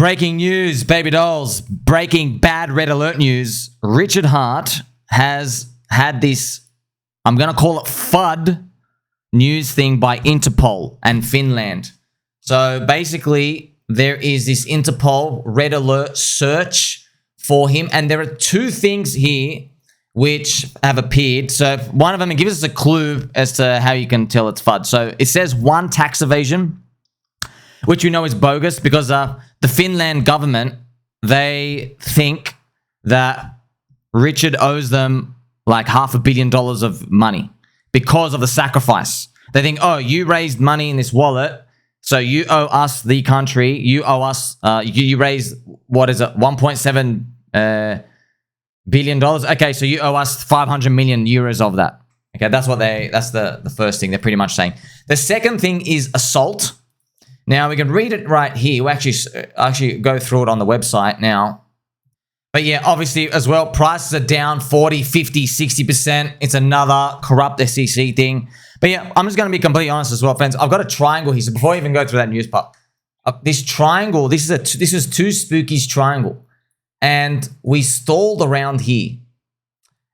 Breaking news, baby dolls. Breaking bad red alert news. Richard Hart has had this, I'm going to call it FUD news thing by Interpol and Finland. So basically, there is this Interpol red alert search for him. And there are two things here which have appeared. So one of them, it gives us a clue as to how you can tell it's FUD. So it says 1, tax evasion, which you know is bogus because the Finland government, they think that Richard owes them like $500 million of money because of the sacrifice. They think, oh, you raised money in this wallet, so you owe us, the country, you owe us, you raised, what is it, 1.7 billion dollars. Okay, so you owe us 500 million euros of that. Okay, that's the first thing they're pretty much saying. The second thing is assault. Now, we can read it right here. We'll actually go through it on the website now. But yeah, obviously as well, prices are down 40, 50, 60%. It's another corrupt SEC thing. But yeah, I'm just going to be completely honest as well, friends. I've got a triangle here. So before I even go through that news part, this triangle, this is Two Spookies triangle. And we stalled around here.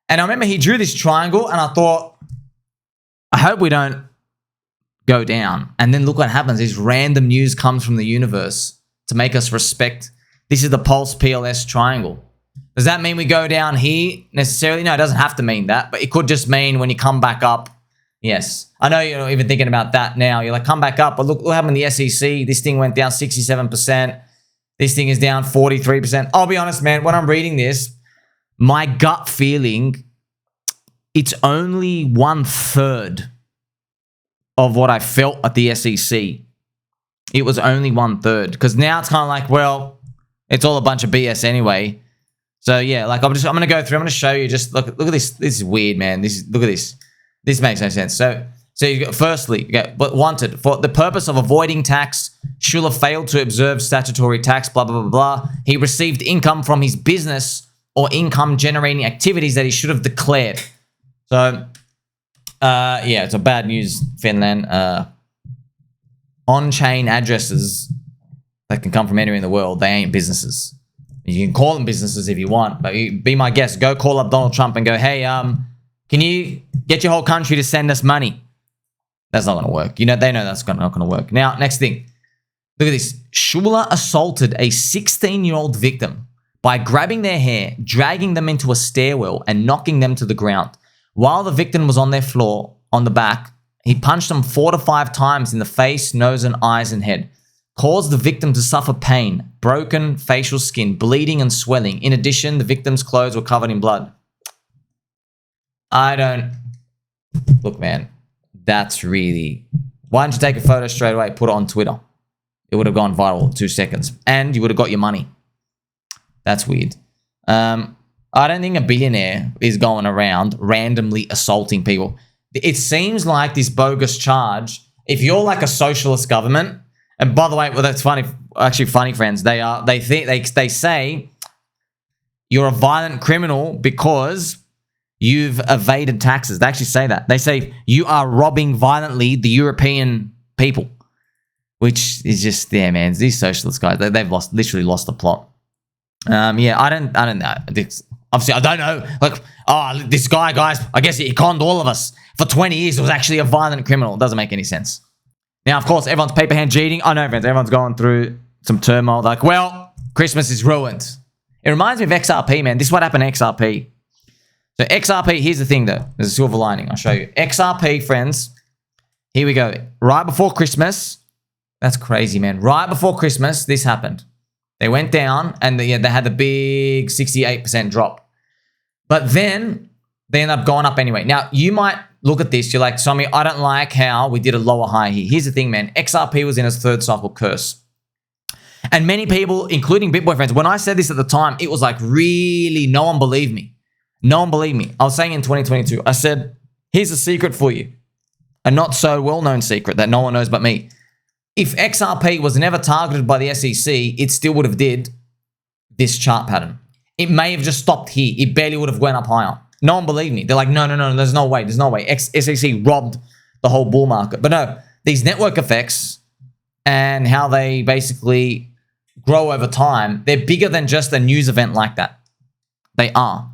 And I remember he drew this triangle and I thought, I hope we don't go down. And then look what happens. This random news comes from the universe to make us respect. This is the Pulse PLS triangle. Does that mean we go down here necessarily? No, it doesn't have to mean that, but it could just mean when you come back up. Yes. I know you're not even thinking about that now. You're like, come back up, but look what happened in the SEC. This thing went down 67%. This thing is down 43%. I'll be honest, man, when I'm reading this, my gut feeling, it's only 1/3 of what I felt at the SEC. It was only 1/3 because now it's kind of like, well, it's all a bunch of BS anyway. So yeah, like I'm going to go through. I'm going to show you. Just look at this. This is weird, man. Look at this. This makes no sense. So you got, firstly, you got, but wanted for the purpose of avoiding tax, Schuller failed to observe statutory tax. Blah blah blah blah. He received income from his business or income generating activities that he should have declared. So. Yeah, it's a bad news, Finland. On-chain addresses that can come from anywhere in the world, they ain't businesses. You can call them businesses if you want, but be my guest. Go call up Donald Trump and go, hey, can you get your whole country to send us money? That's not going to work. You know, they know that's not going to work. Now, next thing. Look at this. Schuller assaulted a 16-year-old victim by grabbing their hair, dragging them into a stairwell, and knocking them to the ground. While the victim was on their floor, on the back, he punched them 4 to 5 times in the face, nose, and eyes and head. Caused the victim to suffer pain, broken facial skin, bleeding and swelling. In addition, the victim's clothes were covered in blood. Look, man, that's really... Why don't you take a photo straight away, put it on Twitter? It would have gone viral in 2 seconds. And you would have got your money. That's weird. I don't think a billionaire is going around randomly assaulting people. It seems like this bogus charge, if you're like a socialist government, and by the way, well, that's funny, actually funny, friends, they say you're a violent criminal because you've evaded taxes. They actually say that. They say you are robbing violently the European people, which is just, yeah, man, these socialist guys, they've literally lost the plot. Yeah, I don't know. Obviously, I don't know. Like, oh, this guy, guys, I guess he conned all of us. For 20 years, it was actually a violent criminal. It doesn't make any sense. Now, of course, everyone's paper hand cheating. I know, friends, everyone's going through some turmoil. Like, well, Christmas is ruined. It reminds me of XRP, man. This is what happened to XRP. So XRP, here's the thing, though. There's a silver lining. I'll show you. XRP, friends, here we go. Right before Christmas, that's crazy, man. Right before Christmas, this happened. They went down and they had the big 68% drop. But then they ended up going up anyway. Now, you might look at this. You're like, Somi, I don't like how we did a lower high here. Here's the thing, man. XRP was in its 3rd cycle curse. And many people, including BitBoy friends, when I said this at the time, it was like really, no one believed me. No one believed me. I was saying in 2022, I said, here's a secret for you. A not so well-known secret that no one knows but me. If XRP was never targeted by the SEC, it still would have did this chart pattern. It may have just stopped here. It barely would have went up higher. No one believed me. They're like, no, there's no way. There's no way. SEC robbed the whole bull market. But no, these network effects and how they basically grow over time, they're bigger than just a news event like that. They are.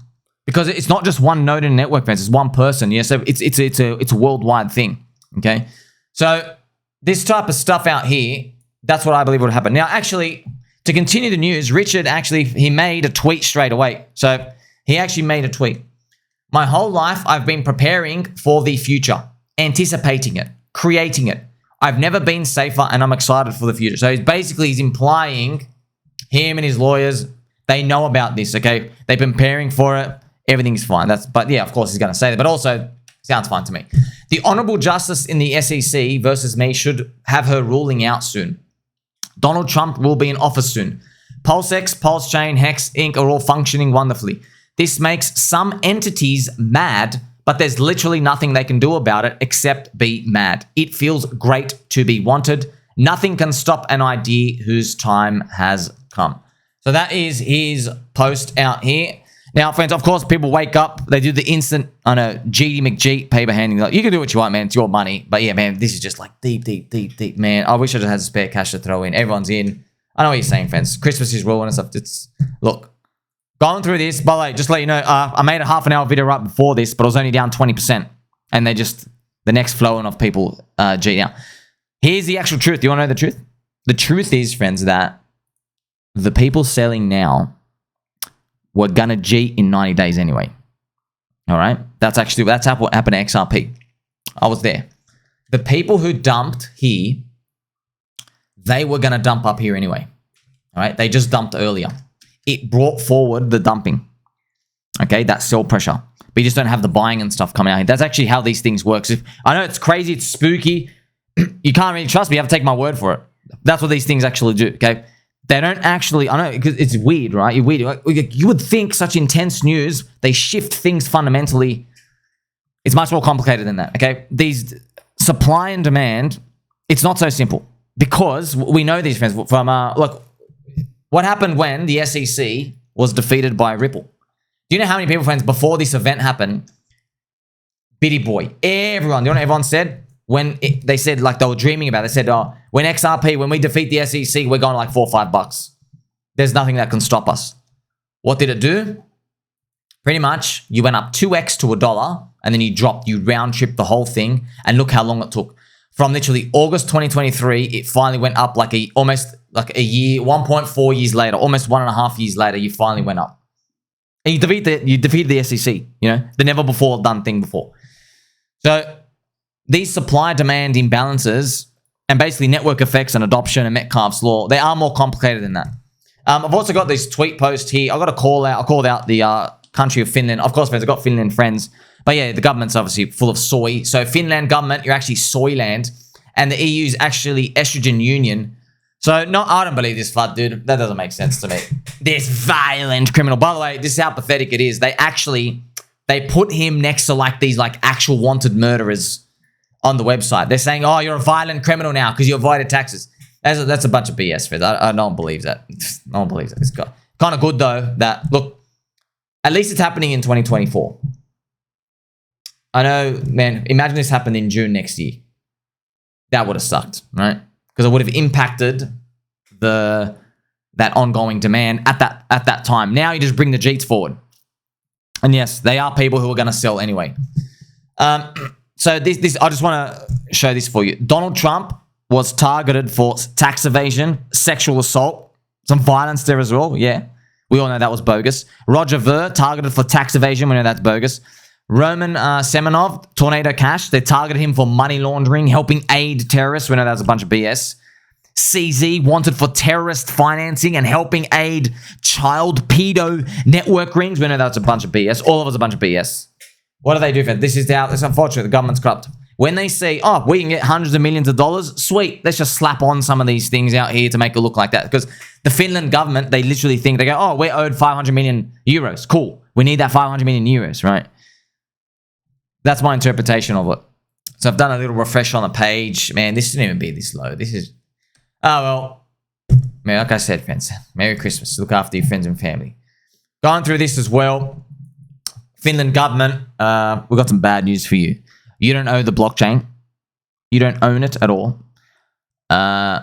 Because it's not just one node in a network, friends. It's one person. Yeah, so it's a worldwide thing. Okay? So this type of stuff out here, that's what I believe would happen. Now, actually, to continue the news, Richard he made a tweet straight away. So he actually made a tweet. My whole life, I've been preparing for the future, anticipating it, creating it. I've never been safer, and I'm excited for the future. So he's implying, him and his lawyers, they know about this, okay? They've been preparing for it. Everything's fine. But yeah, of course he's going to say that. But also, sounds fine to me. The Honorable Justice in the SEC versus me should have her ruling out soon. Donald Trump will be in office soon. PulseX, PulseChain, Hex, Inc. are all functioning wonderfully. This makes some entities mad, but there's literally nothing they can do about it except be mad. It feels great to be wanted. Nothing can stop an idea whose time has come. So that is his post out here. Now, friends, of course, people wake up. They do the instant, GD McGeet paper handing. Like, you can do what you want, man. It's your money. But yeah, man, this is just like deep, man. I wish I just had spare cash to throw in. Everyone's in. I know what you're saying, friends. Christmas is ruined and stuff. Look, going through this, by the way, just to let you know, I made a half an hour video right before this, but I was only down 20%. And the next flowing of people G now. Here's the actual truth. You want to know the truth? The truth is, friends, that the people selling now were gonna G in 90 days anyway. All right? That's what happened to XRP. I was there. The people who dumped here, they were gonna dump up here anyway. All right? They just dumped earlier. It brought forward the dumping. Okay? That's sell pressure. But you just don't have the buying and stuff coming out here. That's actually how these things work. I know it's crazy, it's spooky. You can't really trust me. You have to take my word for it. That's what these things actually do, okay? They don't actually, I know, because it's weird, right? You're weird. You would think such intense news, they shift things fundamentally. It's much more complicated than that, okay? These supply and demand, it's not so simple. Because we know these, friends, from, look, what happened when the SEC was defeated by Ripple? Do you know how many people, friends, before this event happened, Bitty Boy, everyone, you know what everyone said? They said, like, they were dreaming about it. They said, oh, when we defeat the SEC, we're going like $4 or $5. There's nothing that can stop us. What did it do? Pretty much, you went up 2x to $1, and then you round trip the whole thing, and look how long it took. From literally August 2023, it finally went up almost like a year, 1.4 years later, almost 1.5 years later, you finally went up. And you defeated the SEC, you know, the never before done thing before. So these supply-demand imbalances and basically network effects and adoption and Metcalfe's law, they are more complicated than that. I've also got this tweet post here. I called out the country of Finland. Of course, friends, I've got Finland friends. But yeah, the government's obviously full of soy. So Finland government, you're actually soy land. And the EU is actually Estrogen Union. So no, I don't believe this FUD, dude. That doesn't make sense to me. This violent criminal. By the way, this is how pathetic it is. They put him next to these actual wanted murderers on the website. They're saying, oh, you're a violent criminal now because you avoided taxes. That's a bunch of BS, Fred. I don't believe that. No one believes that. It's kind of good, though, that, look, at least it's happening in 2024. I know, man, imagine this happened in June next year. That would have sucked, right? Because it would have impacted that ongoing demand at that time. Now you just bring the Jeets forward. And yes, they are people who are going to sell anyway. So this I just want to show this for you. Donald Trump was targeted for tax evasion, sexual assault, some violence there as well. Yeah, we all know that was bogus. Roger Ver, targeted for tax evasion. We know that's bogus. Roman Semenov, Tornado Cash, they targeted him for money laundering, helping aid terrorists. We know that's a bunch of BS. CZ, wanted for terrorist financing and helping aid child pedo network rings. We know that's a bunch of BS. All of us a bunch of BS. What do they do for it? It's unfortunate. The government's corrupt. When they say, oh, we can get hundreds of millions of dollars, sweet. Let's just slap on some of these things out here to make it look like that. Because the Finland government, they literally think, they go, oh, we're owed 500 million euros. Cool. We need that 500 million euros, right? That's my interpretation of it. So I've done a little refresh on the page. Man, this shouldn't even be this low. This is, oh, well, man, like I said, friends, Merry Christmas. Look after your friends and family. Going through this as well. Finland government, we've got some bad news for you. You don't own the blockchain. You don't own it at all. I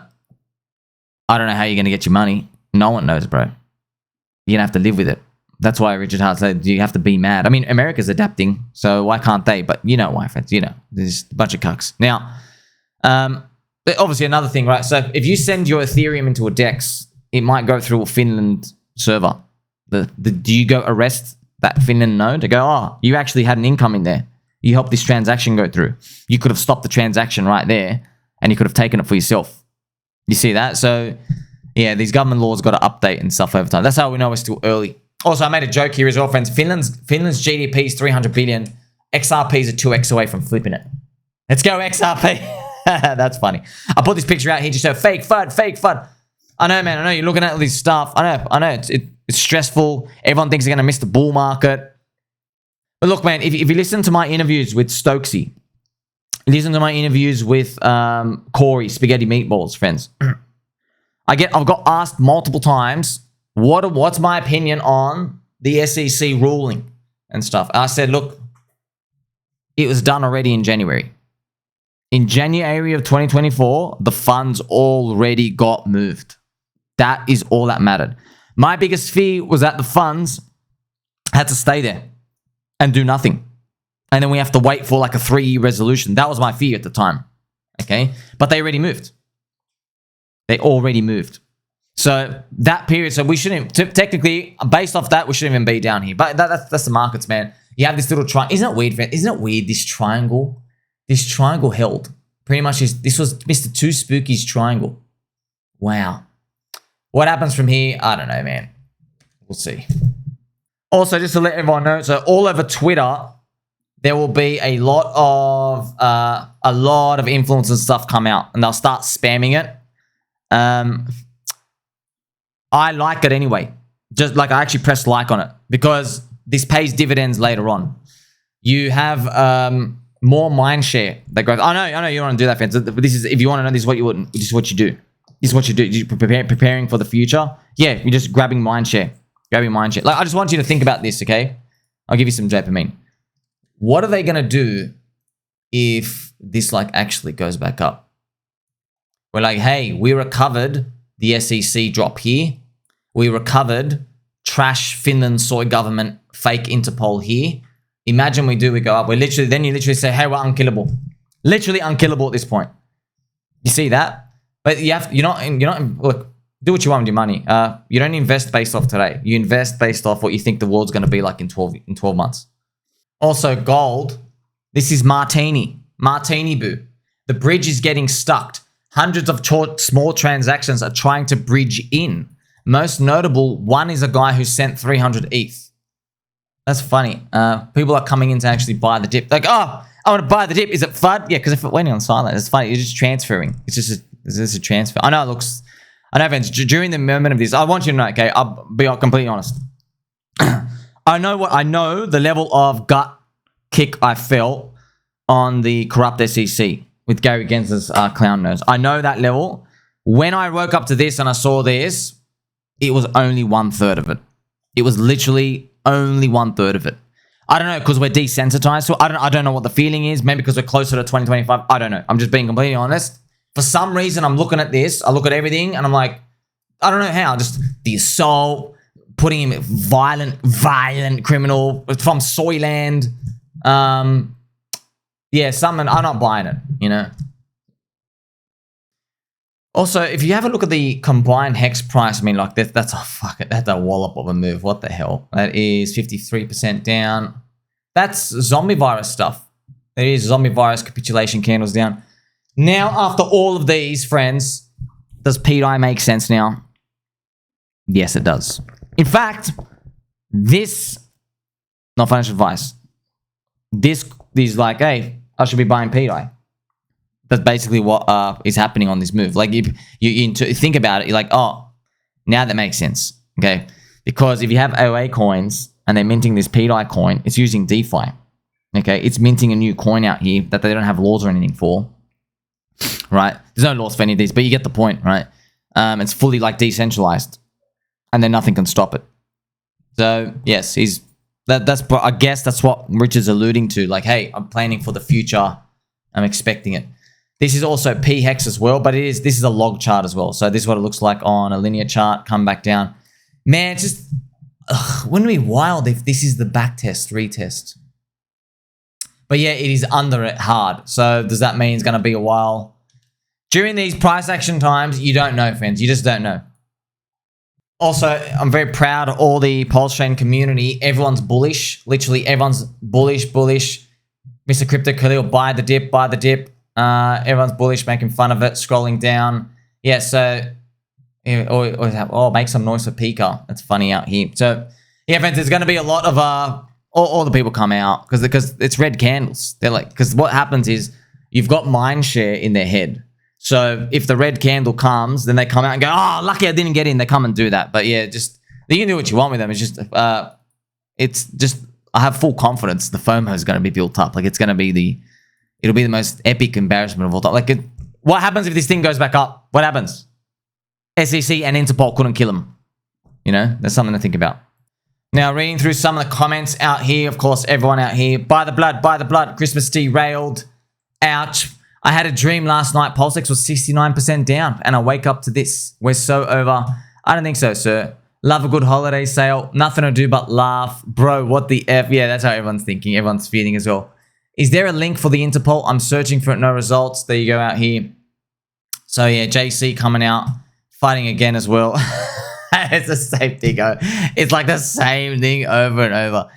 don't know how you're going to get your money. No one knows, bro. You're going to have to live with it. That's why Richard Hart said you have to be mad. I mean, America's adapting, so why can't they? But you know why, friends. You know, there's a bunch of cucks. Now, but obviously another thing, right? So if you send your Ethereum into a DEX, it might go through a Finland server. Do you go arrest that Finland node? They go, oh, you actually had an income in there. You helped this transaction go through. You could have stopped the transaction right there, and you could have taken it for yourself. You see that? So, yeah, these government laws got to update and stuff over time. That's how we know we're still early. Also, I made a joke here as well, friends. Finland's GDP is 300 billion. XRPs are 2x away from flipping it. Let's go, XRP. That's funny. I put this picture out here just so fake FUD, fake FUD. I know, man. I know you're looking at all this stuff. I know. It's stressful. Everyone thinks they're going to miss the bull market. But look, man, if you listen to my interviews with Stokesy, listen to my interviews with Corey, Spaghetti Meatballs, friends. I've got asked multiple times, what's my opinion on the SEC ruling and stuff. I said, look, it was done already in January. In January of 2024, the funds already got moved. That is all that mattered. My biggest fear was that the funds had to stay there and do nothing. And then we have to wait for like a 3-year resolution. That was my fear at the time. Okay? But they already moved. They already moved. So that period, so we shouldn't, technically, based off that, we shouldn't even be down here. But that's the markets, man. You have this little triangle. Isn't it weird, friend? Isn't it weird, this triangle? This triangle held. Pretty much, this was Mr. Too Spooky's triangle. Wow. What happens from here? I don't know, man. We'll see. Also, just to let everyone know, so all over Twitter, there will be a lot of influencers stuff come out, and they'll start spamming it. I like it anyway. Just like I actually pressed like on it because this pays dividends later on. You have more mind share that goes. I know you want to do that, friends. But this is, if you want to know, this is what you do. This is what you do. You're preparing for the future. Yeah, you're just grabbing mind share. Like, I just want you to think about this, okay? I'll give you some dopamine. What are they going to do if this like actually goes back up? We're like, hey, we recovered the SEC drop here. We recovered trash Finland soy government fake Interpol here. Imagine we go up. You literally say, hey, we're unkillable. Literally unkillable at this point. You see that? But you're not, look, do what you want with your money. You don't invest based off today. You invest based off what you think the world's going to be like in 12 months. Also, gold. This is Martini Boo. The bridge is getting stuck. Hundreds of small transactions are trying to bridge in. Most notable, one is a guy who sent 300 ETH. That's funny. People are coming in to actually buy the dip. Like, oh, I want to buy the dip. Is it FUD? Yeah, because if it went on silent, it's funny. You're just transferring. It's just a transfer. I know it looks... I know, Vince, during the moment of this, I want you to know, okay, I'll be completely honest. I know the level of gut kick I felt on the corrupt SEC with Gary Gensler's clown nose. I know that level. When I woke up to this and I saw this, it was only 1/3 of it. It was literally only 1/3 of it. I don't know, because we're desensitized. So I don't know what the feeling is. Maybe because we're closer to 2025. I don't know. I'm just being completely honest. For some reason, I'm looking at this. I look at everything and I'm like, I don't know how. Just the assault, putting him violent criminal from Soyland. Yeah, something. I'm not buying it, you know. Also, if you have a look at the combined hex price, I mean, like that's a wallop of a move. What the hell? That is 53% down. That's zombie virus stuff. It is zombie virus capitulation candles down. Now, after all of these, friends, does pDAI make sense now? Yes, it does. In fact, this, not financial advice, this is like, hey, I should be buying pDAI. That's basically what is happening on this move. Like, if you think about it, you're like, oh, now that makes sense, okay? Because if you have OA coins and they're minting this pDAI coin, it's using DeFi, okay? It's minting a new coin out here that they don't have laws or anything for. Right? There's no laws for any of these, but you get the point, right? It's fully like decentralized, and then nothing can stop it. So yes, I guess that's what Richard's alluding to. Like, hey, I'm planning for the future. I'm expecting it. This is also P hex as well, but this is a log chart as well. So this is what it looks like on a linear chart. Come back down. Man, it's just wouldn't it be wild if this is the back test, retest? But yeah, it is under it hard. So does that mean it's going to be a while? During these price action times, you don't know, friends. You just don't know. Also, I'm very proud of all the PulseChain community. Everyone's bullish. Literally, everyone's bullish. Mr. Crypto Khalil, buy the dip. Everyone's bullish, making fun of it, scrolling down. Yeah, so... make some noise for Pika. That's funny out here. So, yeah, friends, there's going to be a lot of... all the people come out because it's red candles. They're like... Because what happens is you've got mind share in their head. So if the red candle comes, then they come out and go, oh, lucky I didn't get in. They come and do that. But yeah, just you can do what you want with them. It's just I have full confidence the FOMO is going to be built up. Like it'll be the most epic embarrassment of all time. Like what happens if this thing goes back up? What happens? SEC and Interpol couldn't kill him. You know, that's something to think about. Now, reading through some of the comments out here, of course, everyone out here, buy the blood, Christmas derailed, ouch. I had a dream last night. PulseX was 69% down, and I wake up to this. We're so over. I don't think so, sir. Love a good holiday sale. Nothing to do but laugh. Bro, what the F? Yeah, that's how everyone's thinking. Everyone's feeling as well. Is there a link for the Interpol? I'm searching for it. No results. There you go out here. So, yeah, JC coming out, fighting again as well. It's the same thing. It's like the same thing over and over.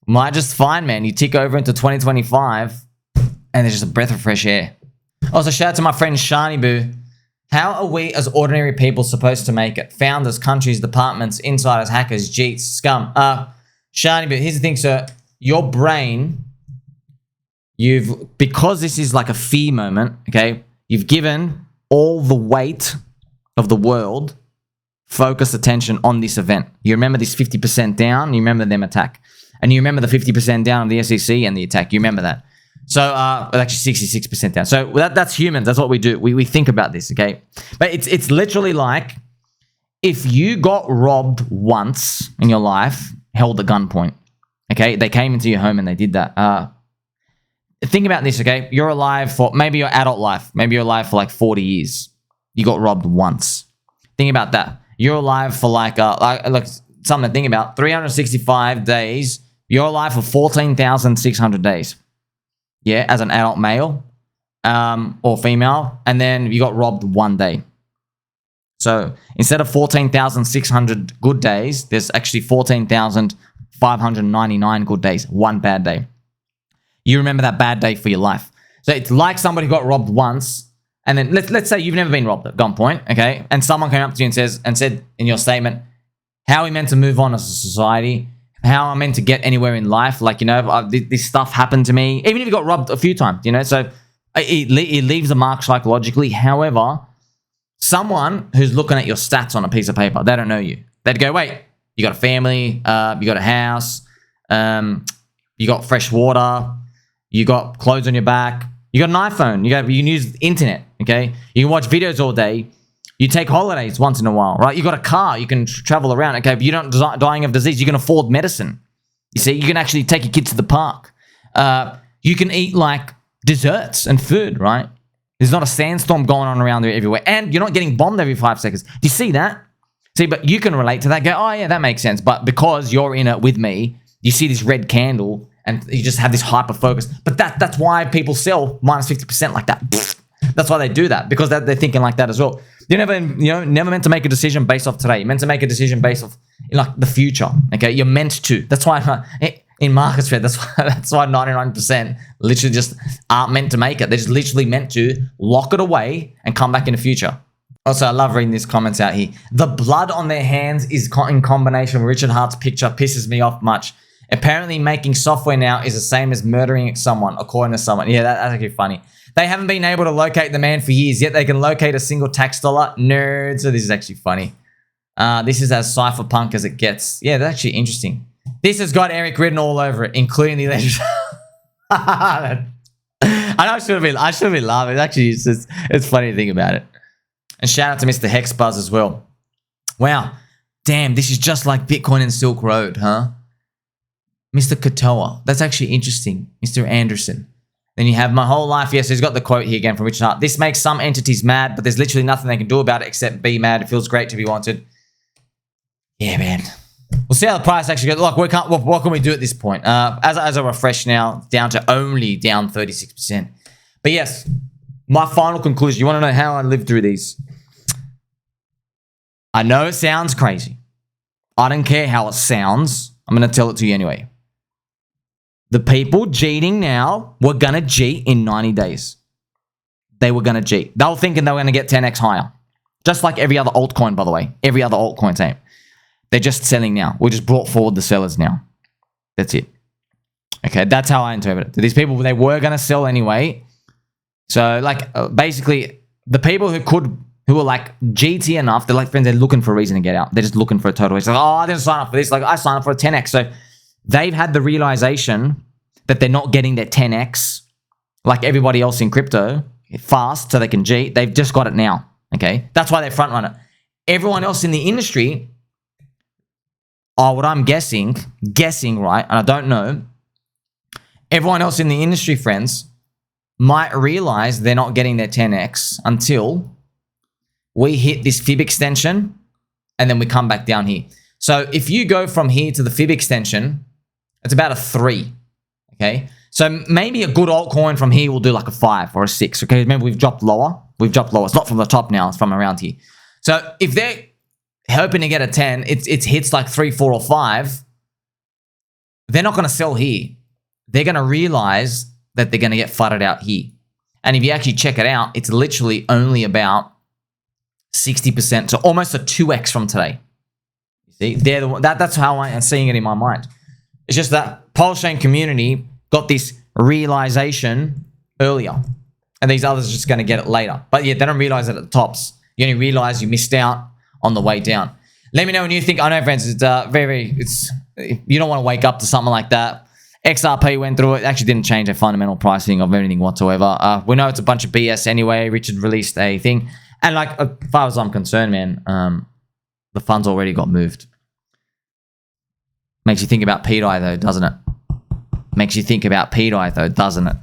Might just fine, man. You tick over into 2025, and there's just a breath of fresh air. Also, shout out to my friend Shani Boo. How are we as ordinary people supposed to make it? Founders, countries, departments, insiders, hackers, jeets, scum. Shani Boo, here's the thing, sir. Your brain, because this is like a fear moment, okay? You've given all the weight of the world focused attention on this event. You remember this 50% down, you remember them attack. And you remember the 50% down of the SEC and the attack. You remember that. So, actually 66% down. So that's humans. That's what we do. We think about this, okay? But it's literally like if you got robbed once in your life, held at gunpoint, okay? They came into your home and they did that. Think about this, okay? You're alive for maybe your adult life. Maybe you're alive for like 40 years. You got robbed once. Think about that. You're alive for like something to think about. 365 days. You're alive for 14,600 days. Yeah, as an adult male or female, and then you got robbed one day. So instead of 14,600 good days, there's actually 14,599 good days, one bad day. You remember that bad day for your life. So it's like somebody got robbed once, and then let's say you've never been robbed at gunpoint, okay? And someone came up to you and said in your statement, how are we meant to move on as a society? How I'm meant to get anywhere in life, like, you know, this stuff happened to me, even if you got robbed a few times, you know, so it leaves a mark psychologically. However, someone who's looking at your stats on a piece of paper, they don't know you. They'd go, wait, you got a family, you got a house, you got fresh water, you got clothes on your back, you got an iPhone, you can use the internet, okay? You can watch videos all day. You take holidays once in a while, right? You got a car, you can travel around. Okay, if you're not dying of disease, you can afford medicine. You see, you can actually take your kids to the park. You can eat like desserts and food, right? There's not a sandstorm going on around there everywhere. And you're not getting bombed every 5 seconds. Do you see that? See, but you can relate to that. Go, oh yeah, that makes sense. But because you're in it with me, you see this red candle and you just have this hyper focus. But that's why people sell minus 50% like that. That's why they do that, because they're thinking like that as well. You're never meant to make a decision based off today. You're meant to make a decision based off like the future. Okay, you're meant to. That's why in markets, that's why 99% literally just aren't meant to make it. They're just literally meant to lock it away and come back in the future. Also, I love reading these comments out here. The blood on their hands is in combination with Richard Hart's picture pisses me off much. Apparently, making software now is the same as murdering someone, according to someone. Yeah, that's actually funny. They haven't been able to locate the man for years, yet they can locate a single tax dollar. Nerds. So this is actually funny. This is as cypherpunk as it gets. Yeah, that's actually interesting. This has got Eric written all over it, including the legend. I know I should have been laughing. Actually, it's funny to think about it. And shout out to Mr. Hexbuzz as well. Wow. Damn, this is just like Bitcoin and Silk Road, huh? Mr. Katoa. That's actually interesting. Mr. Anderson. Then you have My Whole Life. Yes, he's got the quote here again from Richard Hart. This makes some entities mad, but there's literally nothing they can do about it except be mad. It feels great to be wanted. Yeah, man. We'll see how the price actually goes. Look, what can we do at this point? As I refresh now, down to only down 36%. But yes, my final conclusion. You want to know how I lived through these? I know it sounds crazy. I don't care how it sounds. I'm going to tell it to you anyway. The people cheating now were going to cheat in 90 days. They were going to cheat. They were thinking they were going to get 10x higher. Just like every other altcoin, by the way. Every other altcoin team. They're just selling now. We just brought forward the sellers now. That's it. Okay, that's how I interpret it. These people, they were going to sell anyway. So, like, basically, the people who were like GT enough, they're like, friends, they're looking for a reason to get out. They're just looking for a total. It's like, oh, I didn't sign up for this. Like, I signed up for a 10x. So, they've had the realization that they're not getting their 10x like everybody else in crypto fast so they can cheat. They've just got it now. Okay, that's why they front run it. Everyone else in the industry, what I'm guessing, right, and I don't know, everyone else in the industry, friends, might realize they're not getting their 10x until we hit this fib extension and then we come back down here. So if you go from here to the fib extension, it's about a 3, okay? So maybe a good altcoin from here will do like a 5 or a 6, okay? Remember, we've dropped lower. It's not from the top now. It's from around here. So if they're hoping to get a 10, it hits like 3, 4, or 5, they're not going to sell here. They're going to realize that they're going to get flooded out here. And if you actually check it out, it's literally only about 60%, so almost a 2x from today. You see, that's how I am seeing it in my mind. It's just that PulseChain community got this realization earlier, and these others are just going to get it later. But yeah, they don't realize it at the tops. You only realize you missed out on the way down. Let me know when you think. I know, friends, it's you don't want to wake up to something like that. XRP went through it. Actually didn't change their fundamental pricing of anything whatsoever. We know it's a bunch of BS anyway. Richard released a thing. And like, as far as I'm concerned, man, the funds already got moved. Makes you think about pDAI though, doesn't it? Makes you think about pDAI though, doesn't it?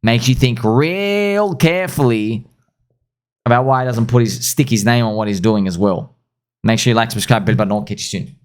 Makes you think real carefully about why he doesn't stick his name on what he's doing as well. Make sure you like, subscribe, bell button, I'll catch you soon.